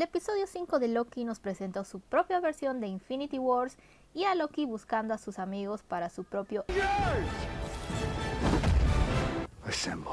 El episodio 5 de Loki nos presentó su propia versión de Infinity Wars y a Loki buscando a sus amigos para su propio Assemble.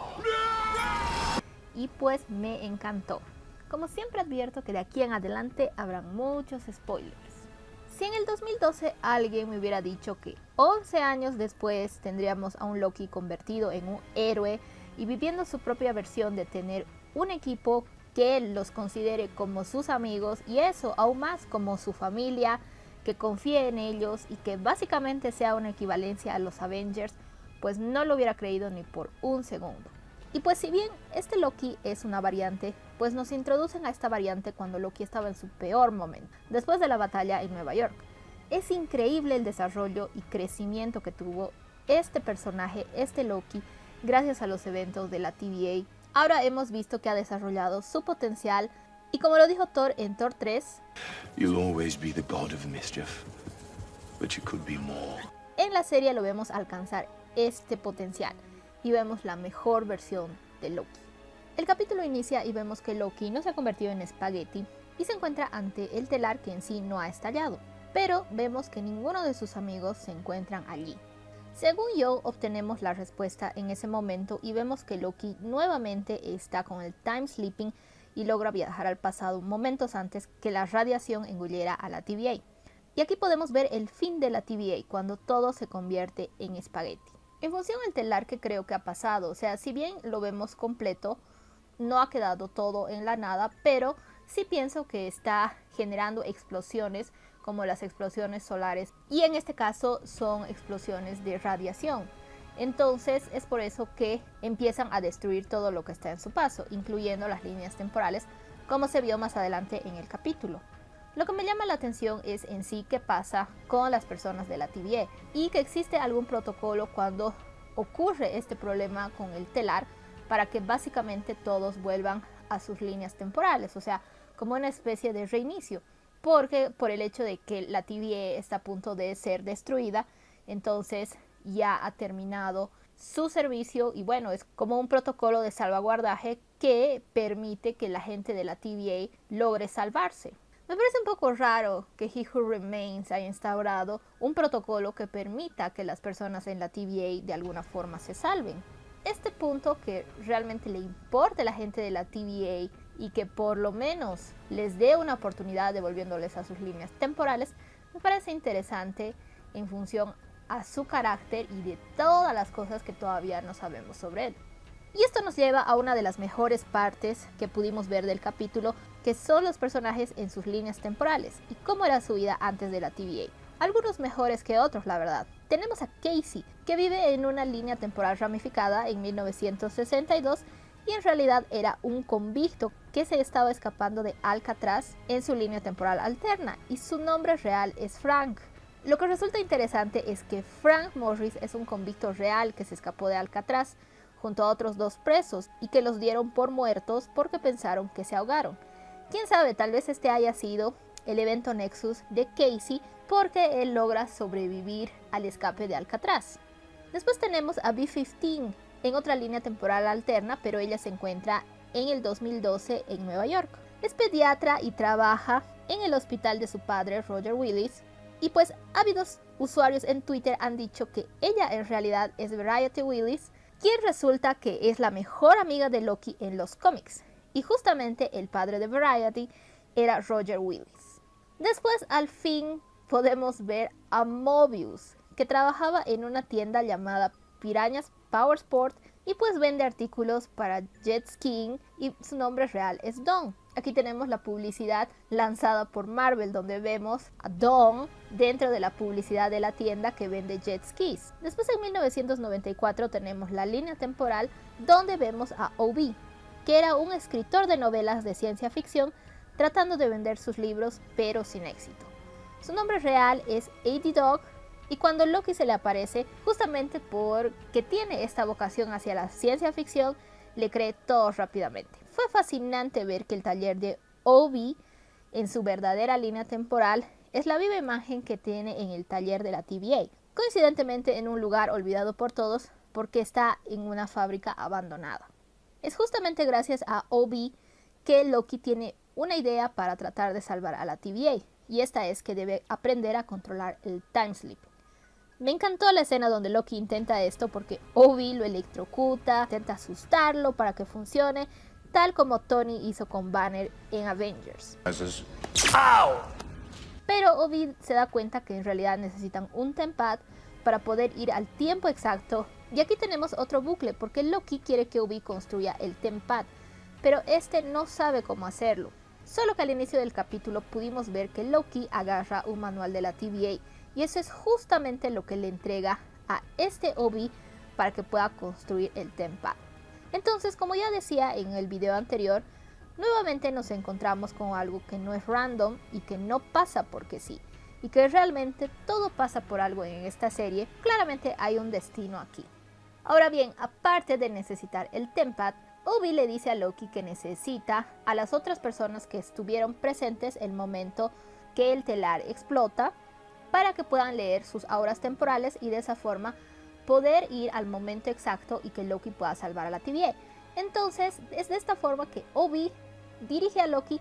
y pues me encantó. Como siempre advierto que de aquí en adelante habrán muchos spoilers. Si en el 2012 alguien me hubiera dicho que 11 años después tendríamos a un Loki convertido en un héroe y viviendo su propia versión de tener un equipo que los considere como sus amigos y eso aún más como su familia, que confíe en ellos y que básicamente sea una equivalencia a los Avengers, pues no lo hubiera creído ni por un segundo. Y pues si bien este Loki es una variante, pues nos introducen a esta variante cuando Loki estaba en su peor momento, después de la batalla en Nueva York. Es increíble el desarrollo y crecimiento que tuvo este personaje, este Loki, gracias a los eventos de la TVA. Ahora hemos visto que ha desarrollado su potencial y como lo dijo Thor en Thor 3, You'll always be the god of mischief, but you could be more. en la serie lo vemos alcanzar este potencial y vemos la mejor versión de Loki. El capítulo inicia y vemos que Loki no se ha convertido en espagueti y se encuentra ante el telar que en sí no ha estallado, pero vemos que ninguno de sus amigos se encuentran allí. Según yo, obtenemos la respuesta en ese momento y vemos que Loki nuevamente está con el time sleeping y logra viajar al pasado momentos antes que la radiación engulliera a la TVA. Y aquí podemos ver el fin de la TVA cuando todo se convierte en espagueti. En función del telar que creo que ha pasado, o sea, si bien lo vemos completo, no ha quedado todo en la nada, pero sí pienso que está generando explosiones como las explosiones solares y en este caso son explosiones de radiación. Entonces es por eso que empiezan a destruir todo lo que está en su paso, incluyendo las líneas temporales, como se vio más adelante en el capítulo. Lo que me llama la atención es en sí qué pasa con las personas de la TVA y que existe algún protocolo cuando ocurre este problema con el telar para que básicamente todos vuelvan a sus líneas temporales, o sea, como una especie de reinicio, porque por el hecho de que la TVA está a punto de ser destruida, entonces ya ha terminado su servicio y bueno, es como un protocolo de salvaguardaje que permite que la gente de la TVA logre salvarse. Me parece un poco raro que He Who Remains haya instaurado un protocolo que permita que las personas en la TVA de alguna forma se salven. Este punto que realmente le importe a la gente de la TVA y que por lo menos les dé una oportunidad devolviéndoles a sus líneas temporales, me parece interesante en función a su carácter y de todas las cosas que todavía no sabemos sobre él. Y esto nos lleva a una de las mejores partes que pudimos ver del capítulo, que son los personajes en sus líneas temporales y cómo era su vida antes de la TVA. Algunos mejores que otros, la verdad. Tenemos a Casey, que vive en una línea temporal ramificada en 1962 y en realidad era un convicto que se estaba escapando de Alcatraz en su línea temporal alterna y su nombre real es Frank. Lo que resulta interesante es que Frank Morris es un convicto real que se escapó de Alcatraz junto a otros dos presos y que los dieron por muertos porque pensaron que se ahogaron. Quién sabe, tal vez este haya sido el evento Nexus de Casey porque él logra sobrevivir al escape de Alcatraz. Después tenemos a B-15 en otra línea temporal alterna, pero ella se encuentra en el 2012 en Nueva York. Es pediatra y trabaja en el hospital de su padre Roger Willis y pues ávidos usuarios en Twitter han dicho que ella en realidad es Variety Willis, quien resulta que es la mejor amiga de Loki en los cómics, y justamente el padre de Variety era Roger Willis. Después al fin podemos ver a Mobius, que trabajaba en una tienda llamada Pirañas Power Sport y pues vende artículos para jet skiing y su nombre real es Dawn. Aquí tenemos la publicidad lanzada por Marvel donde vemos a Dawn dentro de la publicidad de la tienda que vende jet skis. Después en 1994 tenemos la línea temporal donde vemos a Obi, que era un escritor de novelas de ciencia ficción tratando de vender sus libros pero sin éxito. Su nombre real es A.D. Dog y cuando Loki se le aparece, justamente porque tiene esta vocación hacia la ciencia ficción, le cree todo rápidamente. Fue fascinante ver que el taller de Obi en su verdadera línea temporal es la viva imagen que tiene en el taller de la TVA, coincidentemente en un lugar olvidado por todos porque está en una fábrica abandonada. Es justamente gracias a Obi que Loki tiene una idea para tratar de salvar a la TVA, y esta es que debe aprender a controlar el time slip. Me encantó la escena donde Loki intenta esto porque Obi lo electrocuta, intenta asustarlo para que funcione, tal como Tony hizo con Banner en Avengers. Pero Obi se da cuenta que en realidad necesitan un tempad para poder ir al tiempo exacto. Y aquí tenemos otro bucle porque Loki quiere que Obi construya el tempad, pero este no sabe cómo hacerlo. Solo que al inicio del capítulo pudimos ver que Loki agarra un manual de la TVA y eso es justamente lo que le entrega a este Obi para que pueda construir el tempad. Entonces, como ya decía en el video anterior, nuevamente nos encontramos con algo que no es random y que no pasa porque sí, y que realmente todo pasa por algo en esta serie. Claramente hay un destino aquí. Ahora bien, aparte de necesitar el tempad, Obi le dice a Loki que necesita a las otras personas que estuvieron presentes el momento que el telar explota para que puedan leer sus auras temporales y de esa forma poder ir al momento exacto y que Loki pueda salvar a la TVA. Entonces es de esta forma que Obi dirige a Loki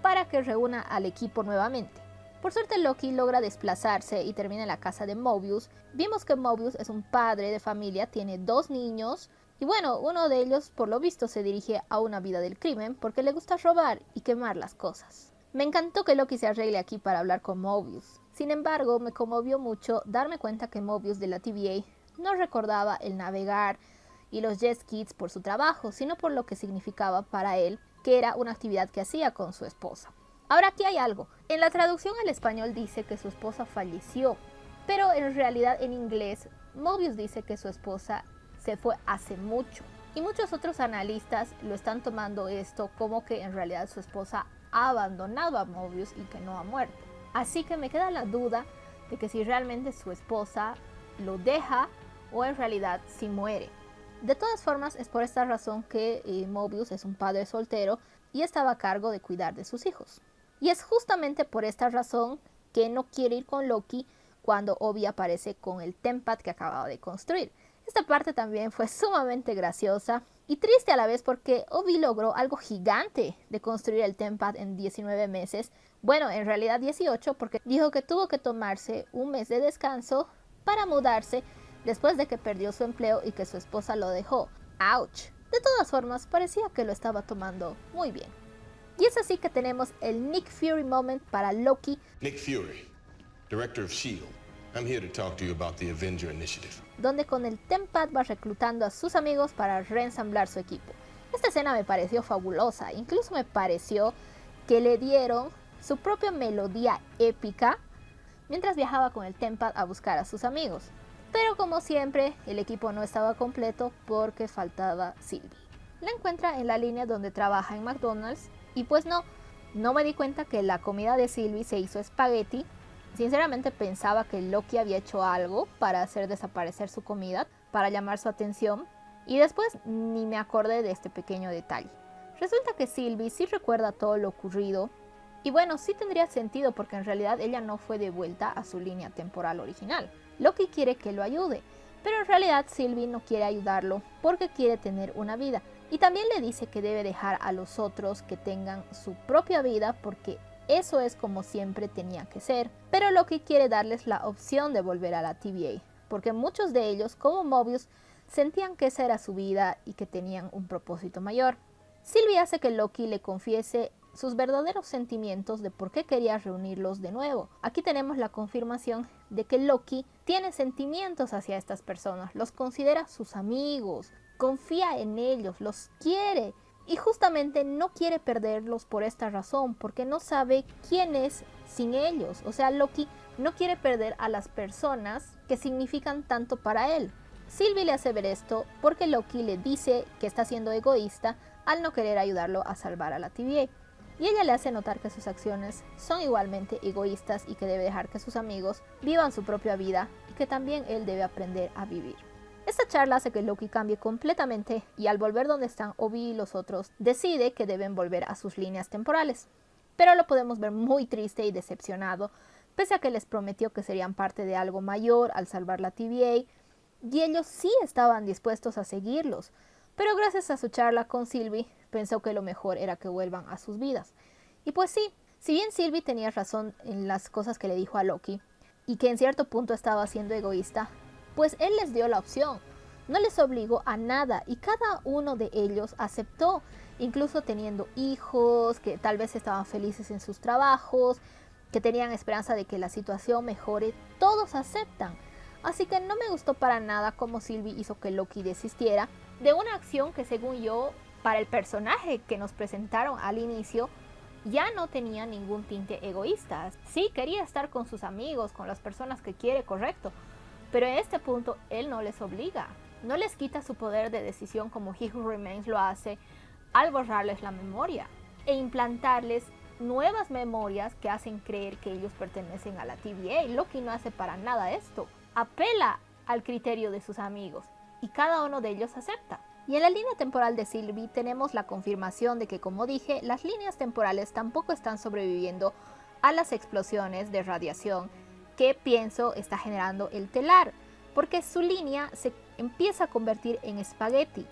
para que reúna al equipo nuevamente. Por suerte Loki logra desplazarse y termina en la casa de Mobius. Vimos que Mobius es un padre de familia, tiene 2 niños y bueno, uno de ellos por lo visto se dirige a una vida del crimen porque le gusta robar y quemar las cosas. Me encantó que Loki se arregle aquí para hablar con Mobius. Sin embargo, me conmovió mucho darme cuenta que Mobius de la TVA no recordaba el navegar y los jet skis por su trabajo, sino por lo que significaba para él, que era una actividad que hacía con su esposa. Ahora aquí hay algo. En la traducción al español dice que su esposa falleció, pero en realidad en inglés Mobius dice que su esposa se fue hace mucho. Y muchos otros analistas lo están tomando esto como que en realidad su esposa ha abandonado a Mobius y que no ha muerto. Así que me queda la duda de que si realmente su esposa lo deja o en realidad si muere. De todas formas, es por esta razón que Mobius es un padre soltero y estaba a cargo de cuidar de sus hijos. Y es justamente por esta razón que no quiere ir con Loki cuando Obi aparece con el tempad que acababa de construir. Esta parte también fue sumamente graciosa y triste a la vez porque Obi logró algo gigante de construir el tempad en 19 meses. Bueno, en realidad 18 porque dijo que tuvo que tomarse un mes de descanso para mudarse después de que perdió su empleo y que su esposa lo dejó. ¡Auch! De todas formas, parecía que lo estaba tomando muy bien. Y es así que tenemos el Nick Fury moment para Loki. Nick Fury, Director of S.H.I.E.L.D. I'm here to talk to you about the Avenger Initiative. Donde con el tempad va reclutando a sus amigos para reensamblar su equipo. Esta escena me pareció fabulosa, incluso me pareció que le dieron su propia melodía épica mientras viajaba con el tempad a buscar a sus amigos. Pero como siempre, el equipo no estaba completo porque faltaba Sylvie. La encuentra en la línea donde trabaja en McDonald's y pues no me di cuenta que la comida de Sylvie se hizo espagueti. Sinceramente pensaba que Loki había hecho algo para hacer desaparecer su comida, para llamar su atención, y después ni me acordé de este pequeño detalle. Resulta que Sylvie sí recuerda todo lo ocurrido, y bueno, sí tendría sentido porque en realidad ella no fue de vuelta a su línea temporal original. Loki quiere que lo ayude, pero en realidad Sylvie no quiere ayudarlo porque quiere tener una vida. Y también le dice que debe dejar a los otros que tengan su propia vida porque eso es como siempre tenía que ser. Pero Loki quiere darles la opción de volver a la TVA, porque muchos de ellos, como Mobius, sentían que esa era su vida y que tenían un propósito mayor. Sylvie hace que Loki le confiese sus verdaderos sentimientos de por qué quería reunirlos de nuevo. Aquí tenemos la confirmación de que Loki tiene sentimientos hacia estas personas, los considera sus amigos, confía en ellos, los quiere y justamente no quiere perderlos por esta razón, porque no sabe quién es sin ellos. O sea, Loki no quiere perder a las personas que significan tanto para él. Sylvie le hace ver esto porque Loki le dice que está siendo egoísta al no querer ayudarlo a salvar a la TVA. Y ella le hace notar que sus acciones son igualmente egoístas y que debe dejar que sus amigos vivan su propia vida y que también él debe aprender a vivir. Esta charla hace que Loki cambie completamente y al volver donde están Obi y los otros, decide que deben volver a sus líneas temporales. Pero lo podemos ver muy triste y decepcionado, pese a que les prometió que serían parte de algo mayor al salvar la TVA, y ellos sí estaban dispuestos a seguirlos. Pero gracias a su charla con Sylvie, pensó que lo mejor era que vuelvan a sus vidas. Y pues sí, si bien Sylvie tenía razón en las cosas que le dijo a Loki, y que en cierto punto estaba siendo egoísta, pues él les dio la opción, no les obligó a nada y cada uno de ellos aceptó, incluso teniendo hijos, que tal vez estaban felices en sus trabajos, que tenían esperanza de que la situación mejore, todos aceptan. Así que no me gustó para nada cómo Sylvie hizo que Loki desistiera de una acción que, según yo, para el personaje que nos presentaron al inicio, ya no tenía ningún tinte egoísta. Sí, quería estar con sus amigos, con las personas que quiere, correcto, pero en este punto él no les obliga, no les quita su poder de decisión como He Who Remains lo hace al borrarles la memoria e implantarles nuevas memorias que hacen creer que ellos pertenecen a la TVA. Loki no hace para nada esto, apela al criterio de sus amigos y cada uno de ellos acepta. Y en la línea temporal de Sylvie tenemos la confirmación de que, como dije, las líneas temporales tampoco están sobreviviendo a las explosiones de radiación que pienso está generando el telar, porque su línea se empieza a convertir en espagueti.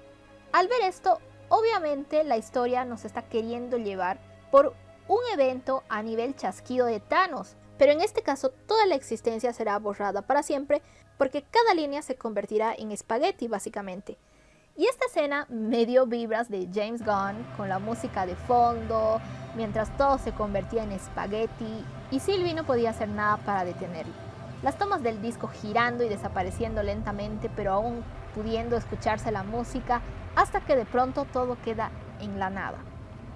Al ver esto, obviamente la historia nos está queriendo llevar por un evento a nivel chasquido de Thanos, pero en este caso toda la existencia será borrada para siempre porque cada línea se convertirá en espagueti básicamente. Y esta escena me dio vibras de James Gunn con la música de fondo, mientras todo se convertía en espagueti y Sylvie no podía hacer nada para detenerlo. Las tomas del disco girando y desapareciendo lentamente, pero aún pudiendo escucharse la música, hasta que de pronto todo queda en la nada.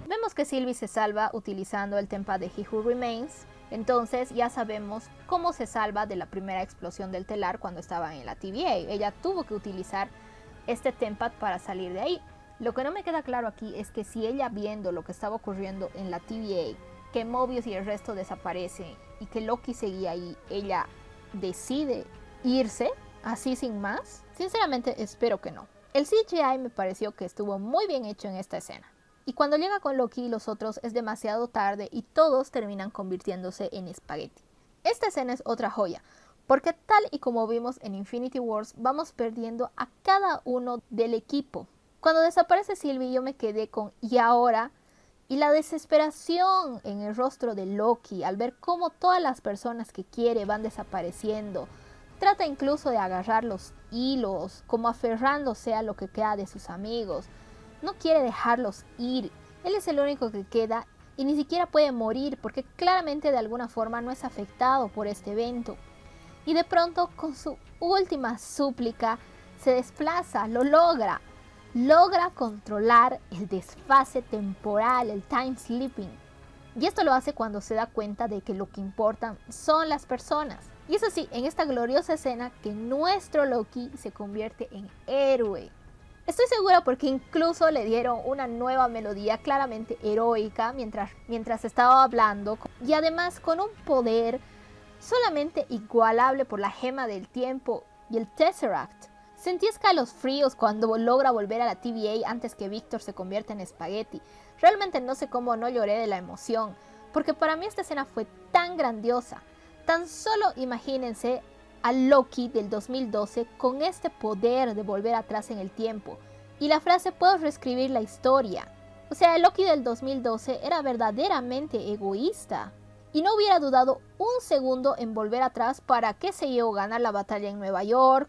Vemos que Sylvie se salva utilizando el Tempad de He Who Remains, entonces ya sabemos cómo se salva de la primera explosión del telar cuando estaba en la TVA. Ella tuvo que utilizar este Tempad para salir de ahí. Lo que no me queda claro aquí es que si ella, viendo lo que estaba ocurriendo en la TVA, que Mobius y el resto desaparecen y que Loki seguía ahí, ella decide irse así sin más. Sinceramente espero que no. El CGI me pareció que estuvo muy bien hecho en esta escena. Y cuando llega con Loki y los otros es demasiado tarde y todos terminan convirtiéndose en espagueti. Esta escena es otra joya, porque tal y como vimos en Infinity Wars, vamos perdiendo a cada uno del equipo. Cuando desaparece Sylvie yo me quedé con ¿y ahora? Y la desesperación en el rostro de Loki al ver cómo todas las personas que quiere van desapareciendo. Trata incluso de agarrar los hilos, como aferrándose a lo que queda de sus amigos. No quiere dejarlos ir. Él es el único que queda y ni siquiera puede morir porque claramente de alguna forma no es afectado por este evento. Y de pronto, con su última súplica, se desplaza, lo logra. Logra controlar el desfase temporal, el time slipping. Y esto lo hace cuando se da cuenta de que lo que importan son las personas. Y es así, en esta gloriosa escena, que nuestro Loki se convierte en héroe. Estoy segura porque incluso le dieron una nueva melodía claramente heroica mientras estaba hablando. Y además con un poder solamente igualable por la gema del tiempo y el Tesseract. Sentí escalofríos cuando logra volver a la TVA antes que Victor se convierta en espagueti. Realmente no sé cómo no lloré de la emoción, porque para mí esta escena fue tan grandiosa. Tan solo imagínense a Loki del 2012 con este poder de volver atrás en el tiempo. Y la frase "puedo reescribir la historia". O sea, el Loki del 2012 era verdaderamente egoísta. Y no hubiera dudado un segundo en volver atrás para, qué sé yo, ganar la batalla en Nueva York.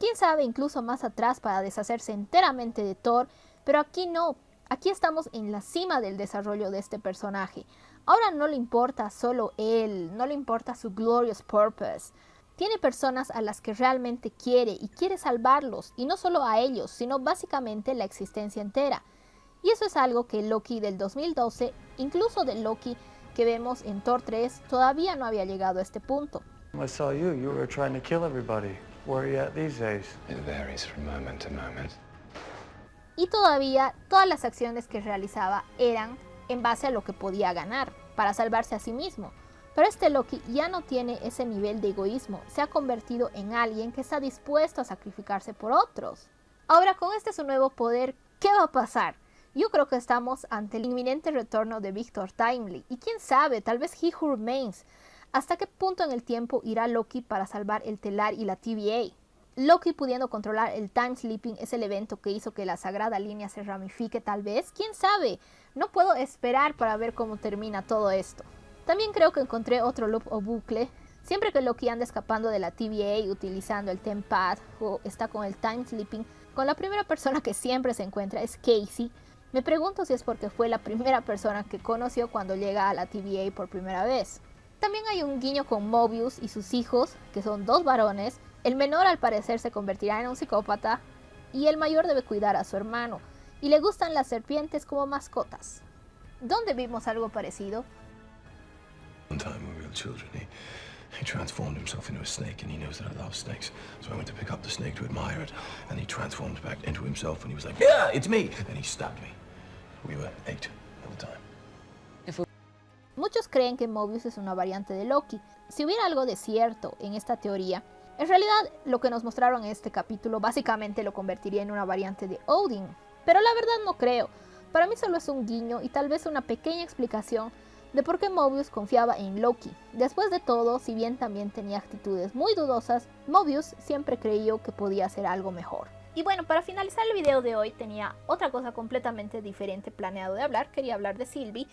Quién sabe, incluso más atrás para deshacerse enteramente de Thor. Pero aquí no. Aquí estamos en la cima del desarrollo de este personaje. Ahora no le importa solo él, no le importa su glorious purpose. Tiene personas a las que realmente quiere y quiere salvarlos. Y no solo a ellos, sino básicamente la existencia entera. Y eso es algo que Loki del 2012, incluso del Loki que vemos en Thor 3, todavía no había llegado a este punto. I saw you were trying to kill everybody. Where are you at these days? It varies from moment to moment. Y todavía todas las acciones que realizaba eran en base a lo que podía ganar, para salvarse a sí mismo. Pero este Loki ya no tiene ese nivel de egoísmo, se ha convertido en alguien que está dispuesto a sacrificarse por otros. Ahora, con este su nuevo poder, ¿qué va a pasar? Yo creo que estamos ante el inminente retorno de Victor Timely, y quién sabe, tal vez He Who Remains. ¿Hasta qué punto en el tiempo irá Loki para salvar el telar y la TVA? Loki pudiendo controlar el time sleeping es el evento que hizo que la sagrada línea se ramifique tal vez. ¿Quién sabe? No puedo esperar para ver cómo termina todo esto. También creo que encontré otro loop o bucle. Siempre que Loki anda escapando de la TVA utilizando el TemPad o está con el time sleeping, con la primera persona que siempre se encuentra es Casey. Me pregunto si es porque fue la primera persona que conoció cuando llega a la TVA por primera vez. También hay un guiño con Mobius y sus hijos, que son 2 varones. El menor al parecer se convertirá en un psicópata y el mayor debe cuidar a su hermano. Y le gustan las serpientes como mascotas. ¿Dónde vimos algo parecido? One time when we were children, he transformed himself into a snake, and he knows that I love snakes. So I went to pick up the snake to admire it, and he transformed back into himself, and he was like, "Yeah, it's me!" And he stabbed me. We were 8 at the time. Muchos creen que Mobius es una variante de Loki. Si hubiera algo de cierto en esta teoría, en realidad lo que nos mostraron en este capítulo básicamente lo convertiría en una variante de Odin. Pero la verdad no creo. Para mí solo es un guiño y tal vez una pequeña explicación de por qué Mobius confiaba en Loki. Después de todo, si bien también tenía actitudes muy dudosas, Mobius siempre creyó que podía hacer algo mejor. Y bueno, para finalizar el video de hoy tenía otra cosa completamente diferente planeado de hablar. Quería hablar de Sylvie,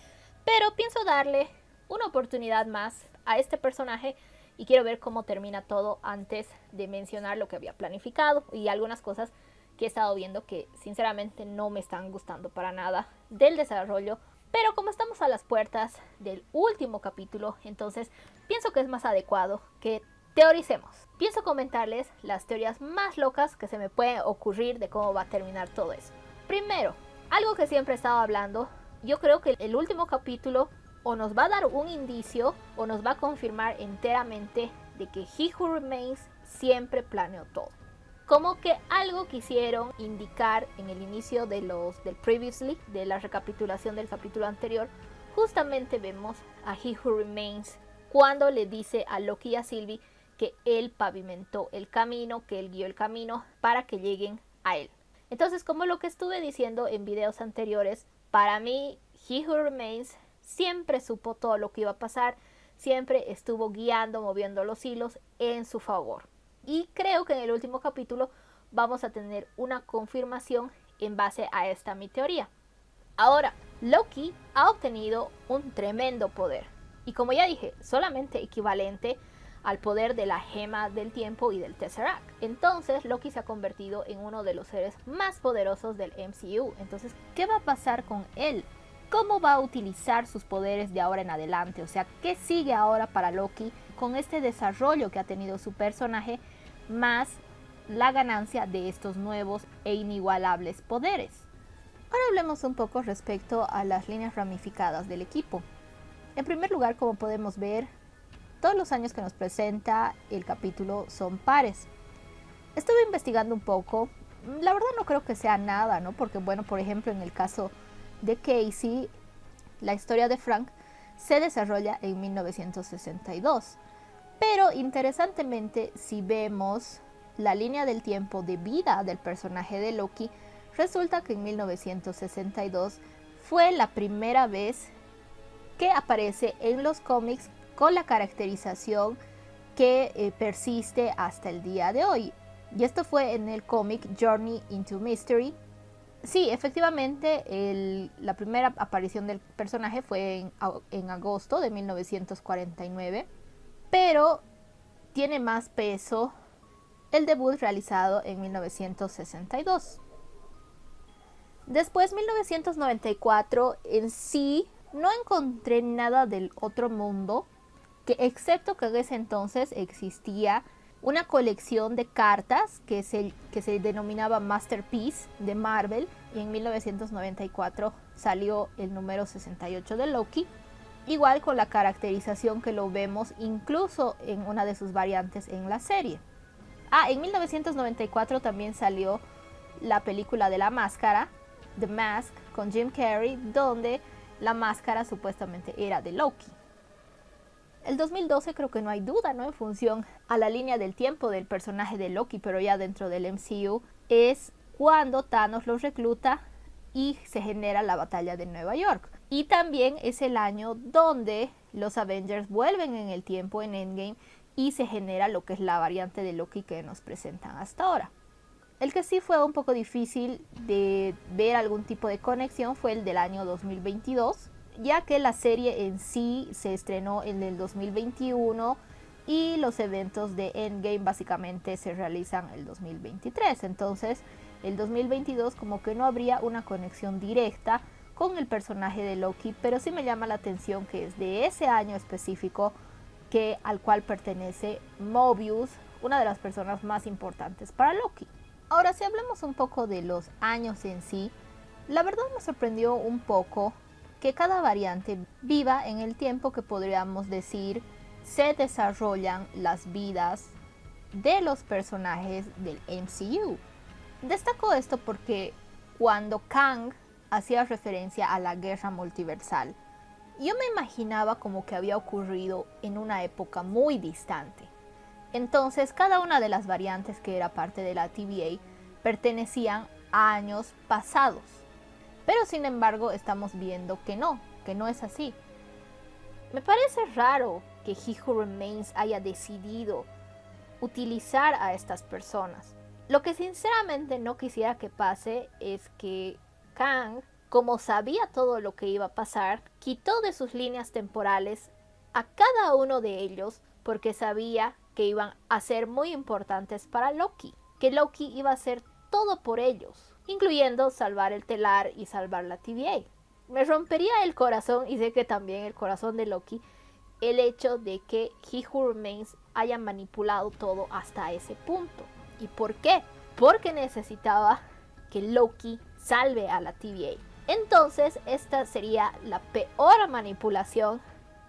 pero pienso darle una oportunidad más a este personaje y quiero ver cómo termina todo antes de mencionar lo que había planificado y algunas cosas que he estado viendo que sinceramente no me están gustando para nada del desarrollo. Pero como estamos a las puertas del último capítulo, entonces pienso que es más adecuado que teoricemos. Pienso comentarles las teorías más locas que se me pueden ocurrir de cómo va a terminar todo eso. Primero, algo que siempre he estado hablando, yo creo que el último capítulo o nos va a dar un indicio o nos va a confirmar enteramente de que He Who Remains siempre planeó todo. Como que algo quisieron indicar en el inicio del Previously, de la recapitulación del capítulo anterior. Justamente vemos a He Who Remains cuando le dice a Loki y a Sylvie que él pavimentó el camino, que él guió el camino para que lleguen a él. Entonces, como lo que estuve diciendo en videos anteriores, para mí He Who Remains siempre supo todo lo que iba a pasar, siempre estuvo guiando, moviendo los hilos en su favor. Y creo que en el último capítulo vamos a tener una confirmación en base a esta mi teoría. Ahora, Loki ha obtenido un tremendo poder. Y como ya dije, solamente equivalente al poder de la gema del tiempo y del Tesseract. Entonces Loki se ha convertido en uno de los seres más poderosos del MCU. Entonces, ¿qué va a pasar con él? ¿Cómo va a utilizar sus poderes de ahora en adelante? O sea, ¿qué sigue ahora para Loki con este desarrollo que ha tenido su personaje, más la ganancia de estos nuevos e inigualables poderes? Ahora hablemos un poco respecto a las líneas ramificadas del equipo. En primer lugar, como podemos ver, todos los años que nos presenta el capítulo son pares. Estuve investigando un poco, la verdad no creo que sea nada, ¿no? Porque bueno, por ejemplo, en el caso de Casey, la historia de Frank se desarrolla en 1962. Pero interesantemente, si vemos la línea del tiempo de vida del personaje de Loki, resulta que en 1962 fue la primera vez que aparece en los cómics con la caracterización que persiste hasta el día de hoy. Y esto fue en el cómic Journey into Mystery. Sí, efectivamente, la primera aparición del personaje fue en agosto de 1949, pero tiene más peso el debut realizado en 1962. Después, 1994, en sí, no encontré nada del otro mundo, que excepto que en ese entonces existía una colección de cartas que se denominaba Masterpiece de Marvel, y en 1994 salió el número 68 de Loki, igual con la caracterización que lo vemos incluso en una de sus variantes en la serie. En 1994 también salió la película de La Máscara, The Mask, con Jim Carrey, donde la máscara supuestamente era de Loki. El 2012 creo que no hay duda, ¿no? En función a la línea del tiempo del personaje de Loki, pero ya dentro del MCU, es cuando Thanos los recluta y se genera la batalla de Nueva York. Y también es el año donde los Avengers vuelven en el tiempo en Endgame y se genera lo que es la variante de Loki que nos presentan hasta ahora. El que sí fue un poco difícil de ver algún tipo de conexión fue el del año 2022, ya que la serie en sí se estrenó en el 2021 y los eventos de Endgame básicamente se realizan el 2023. Entonces, el 2022 como que no habría una conexión directa con el personaje de Loki, pero sí me llama la atención que es de ese año específico al cual pertenece Mobius, una de las personas más importantes para Loki. Ahora, si hablamos un poco de los años en sí, la verdad me sorprendió un poco que cada variante viva en el tiempo que podríamos decir se desarrollan las vidas de los personajes del MCU. Destaco esto porque cuando Kang hacía referencia a la guerra multiversal, yo me imaginaba como que había ocurrido en una época muy distante. Entonces, cada una de las variantes que era parte de la TVA pertenecían a años pasados. Pero sin embargo, estamos viendo que no es así. Me parece raro que He Who Remains haya decidido utilizar a estas personas. Lo que sinceramente no quisiera que pase es que Kang, como sabía todo lo que iba a pasar, quitó de sus líneas temporales a cada uno de ellos porque sabía que iban a ser muy importantes para Loki, que Loki iba a hacer todo por ellos, incluyendo salvar el telar y salvar la TVA. Me rompería el corazón, y sé que también el corazón de Loki, el hecho de que He Who Remains haya manipulado todo hasta ese punto. ¿Y por qué? Porque necesitaba que Loki salve a la TVA. Entonces esta sería la peor manipulación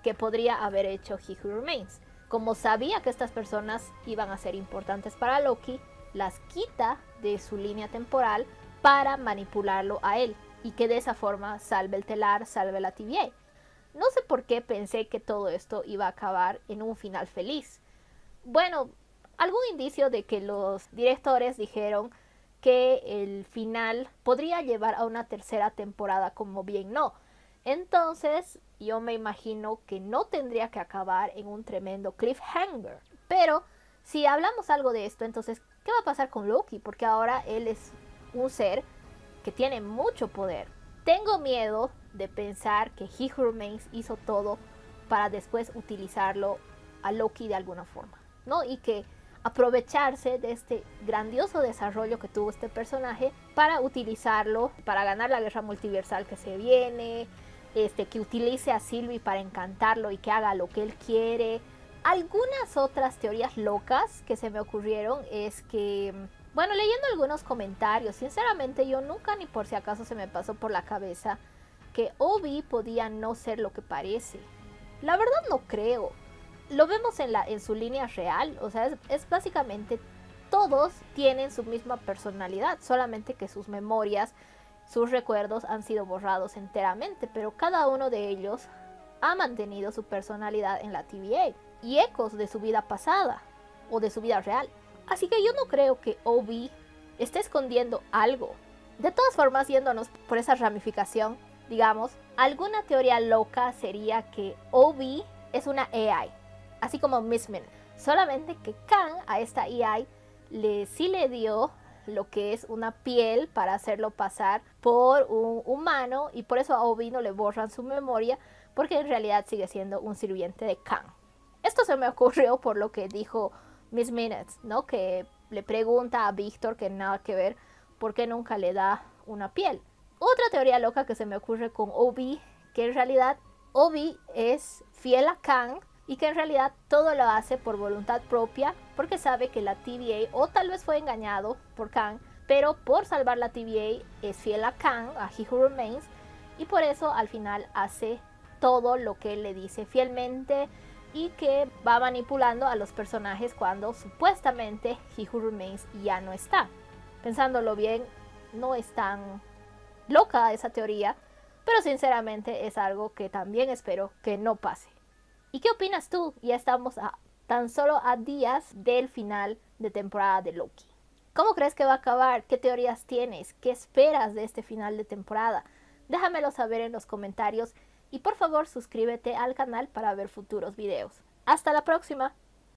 que podría haber hecho He Who Remains. Como sabía que estas personas iban a ser importantes para Loki, las quita de su línea temporal para manipularlo a él y que de esa forma salve el telar, salve la TVA. No sé por qué pensé que todo esto iba a acabar en un final feliz. Bueno, algún indicio de que los directores dijeron que el final podría llevar a una tercera temporada, como bien no. Entonces yo me imagino que no tendría que acabar en un tremendo cliffhanger. Pero si hablamos algo de esto, entonces, ¿qué va a pasar con Loki? Porque ahora él es un ser que tiene mucho poder. Tengo miedo de pensar que He Who Remains hizo todo para después utilizarlo a Loki de alguna forma, ¿no? Y que aprovecharse de este grandioso desarrollo que tuvo este personaje para utilizarlo para ganar la guerra multiversal que se viene, que utilice a Sylvie para encantarlo y que haga lo que él quiere. Algunas otras teorías locas que se me ocurrieron es que, bueno, leyendo algunos comentarios, sinceramente yo nunca ni por si acaso se me pasó por la cabeza que Obi podía no ser lo que parece. La verdad no creo. Lo vemos en su línea real, o sea, es básicamente todos tienen su misma personalidad, solamente que sus memorias, sus recuerdos han sido borrados enteramente, pero cada uno de ellos ha mantenido su personalidad en la TVA y ecos de su vida pasada o de su vida real. Así que yo no creo que Obi esté escondiendo algo. De todas formas, yéndonos por esa ramificación, digamos, alguna teoría loca sería que Obi es una AI, así como Miss Minute. Solamente que Kang a esta AI sí le dio lo que es una piel para hacerlo pasar por un humano, y por eso a Obi no le borran su memoria, porque en realidad sigue siendo un sirviente de Kang. Esto se me ocurrió por lo que dijo Miss Minutes, ¿no? Que le pregunta a Víctor, que nada que ver, por qué nunca le da una piel. Otra teoría loca que se me ocurre con Obi, que en realidad Obi es fiel a Kang y que en realidad todo lo hace por voluntad propia, porque sabe que la TVA, o tal vez fue engañado por Kang, pero por salvar la TVA es fiel a Kang, a He Who Remains, y por eso al final hace todo lo que él le dice fielmente, y que va manipulando a los personajes cuando supuestamente He Who Remains ya no está. Pensándolo bien, no es tan loca esa teoría, pero sinceramente es algo que también espero que no pase. ¿Y qué opinas tú? Ya estamos tan solo a días del final de temporada de Loki. ¿Cómo crees que va a acabar? ¿Qué teorías tienes? ¿Qué esperas de este final de temporada? Déjamelo saber en los comentarios y por favor suscríbete al canal para ver futuros videos. ¡Hasta la próxima!